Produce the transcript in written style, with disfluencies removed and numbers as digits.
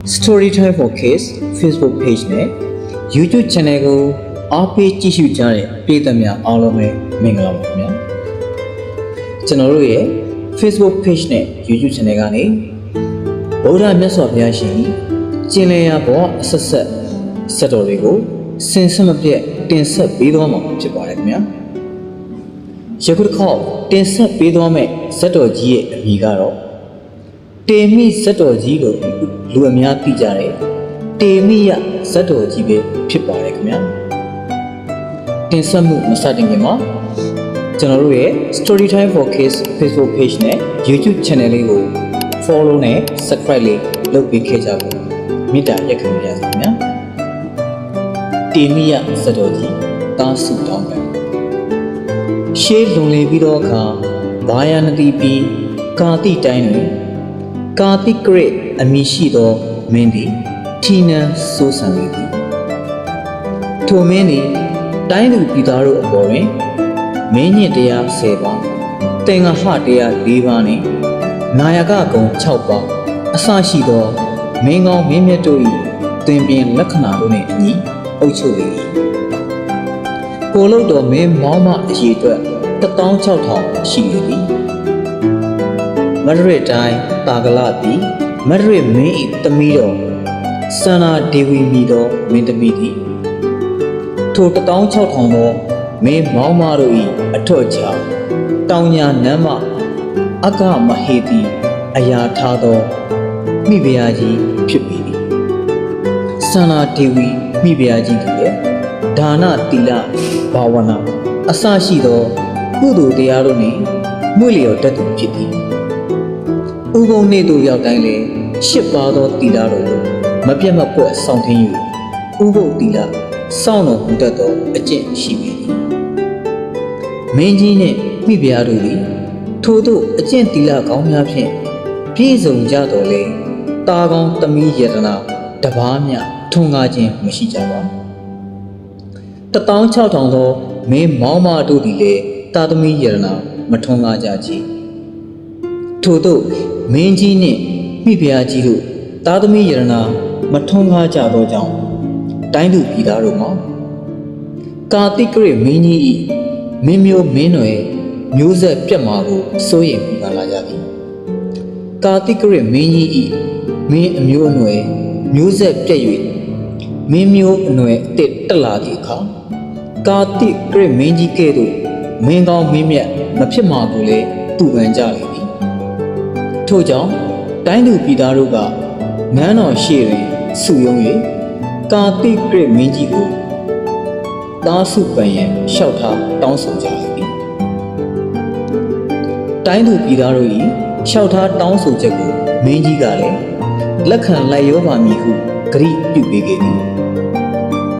Storytime for Kids Facebook page နဲ့ YouTube channel ကိုအားပေးကြည့်ရှုကြတဲ့ပရိသတ်များအားလုံးပဲမင်္ဂလာပါခင်ဗျာကျွန်တော်တို့ရဲ့ Facebook page နဲ့ YouTube channel ကနေဗုဒ္ဓမြတ်စွာဘုရားရှင်ကျင့်လည်ရာဘဝအဆက်ဆက်ဆက်တော်တွေကိုစင်ဆက်မပြတ်တင်ဆက်ပေးသွားမှာဖြစ်ပါတယ်ခင်ဗျာယခုတစ်ခေါက်တင်ဆက်ပေးသွားမယ့်ဇတ်တော်ကြီးရဲ့အမည်ကတော့တေမိဇတ်တော်ကြီးလို့လူအများသိကြတယ်တေမိယဇတ်တော်ကြီးပဲဖြစ်ပါတယ်ခင်ဗျာတင်ဆက်မှုမစတင်ခင်မှာကျွန်တော်တို့ရဲ့ Storytime for Kids Facebook page နဲ့ YouTube channel လေးကို follow နဲ့ subscribe လေးလုပ်ပေးခဲ့ကြဖို့မေတ္တာရက်ခံပါရစေခင်ဗျာတေမိယဇတ်တော်ကြီးတားဆုတောင်းတယ်ရှေးလွန်လေပြီးတော့အခါဘာယာနတိပြီးကာတိတိုင်းတွင်ကာတိကရစ်အမည်ရှိသောမင်းသည်ထီနန်းစိုးစံလေသည်ထိုမင်းသည်တိုင်းသူပြည်သားတို့အပေါ်တွင်မင်းညစ်တရား10ပါးတင်္ဂဟတရား4ပါးနှင့်နာယကဂုံ6ပါးအစရှိသောမင်းကောင်းမင်းမြတ်တို့၏တွင်ပြင်လက္ခဏာတို့နှင့်အညီအုပ်ချုပ်လေ၏ကိုလုတ်တော်မင်းမောင်းမအရေအတွက်16000ရှိလေသည်မဒရစ်တိုင်းတာဂလသည်မဒရစ်မင်း၏သမီးတော်စန္နာဒေဝီမီတော်မင်းသမီးသည်ထို16000သောမင်းမောင်းမတို့၏အထွတ်ချတောင်ညာနမ်းမအကမဟေတိအရာထားသောမိဖုရားကြီးဖြစ်ပေသည်စန္နာဒေဝီမိဖုရားကြီးသည်လည်းဒါနသီလဘာဝနာအစရှိသောကုသိုလ်တရားတို့နှင့်မွေ့လျော်တတ်သူဖြစ်သည်ဥပုံနေ့တို့ရောက်တိုင်းလည်း8ပါးသောသီလတို့ကိုမပြတ်မကွက်ဆောင်ထင်း၍ဥပုပ်သီလစောင့်တော်မူတတ်သောအကျင့်ရှိပေသည်မင်းကြီးနှင့်မိဖုရားတို့သည်ထိုသို့အကျင့်သီလကောင်းများဖြင့်ပြည့်စုံကြတော်လဲတာကောင်းသမီးယတနာတပါးမြထွန်းကားခြင်းမရှိကြပါ16000သောမင်းမောင်းမတို့သည်လည်းတာသမီးယတနာမထွန်းကားကြချေထို့သို့မင်းကြီးနှင့်မိဖုရားကြီးတို့တာသမီးယတနာမထွန်းကားကြသောကြောင့်တိုင်းသူပြည်သားတို့မှာကာတိကရစ်မင်းကြီး၏မင်းမျိုးမင်းနွယ်မျိုးဆက်ပြတ်မှာကိုစိုးရိမ်ပူပန်လာကြသည်ကာတိကရစ်မင်းကြီး၏မင်းအမျိုးအနွယ်မျိုးဆက်ပြတ်၍မင်းမျိုးအနွယ်အစ်တက်လာသည့်အခါကာတိကရစ်မင်းကြီးကဲ့သို့မင်းကောင်းမင်းမြတ်မဖြစ်မှာကိုလည်းပူပန်ကြလေသည်ထို့ကြောင့်တိုင်းသူပြည်သားတို့ကနန်းတော်ရှေ့တွင်စုယုံ၍ကာတိကရစ်မင်းကြီးကိုသားစုပန်ရန်လျှောက်ထားတောင်းဆိုကြလေသည်တိုင်းသူပြည်သားတို့၏လျှောက်ထားတောင်းဆိုချက်ကိုမင်းကြီးကလည်းလက်ခံလိုက်ရောပါမည်ဟုဂရုပြုပေးခဲ့သည်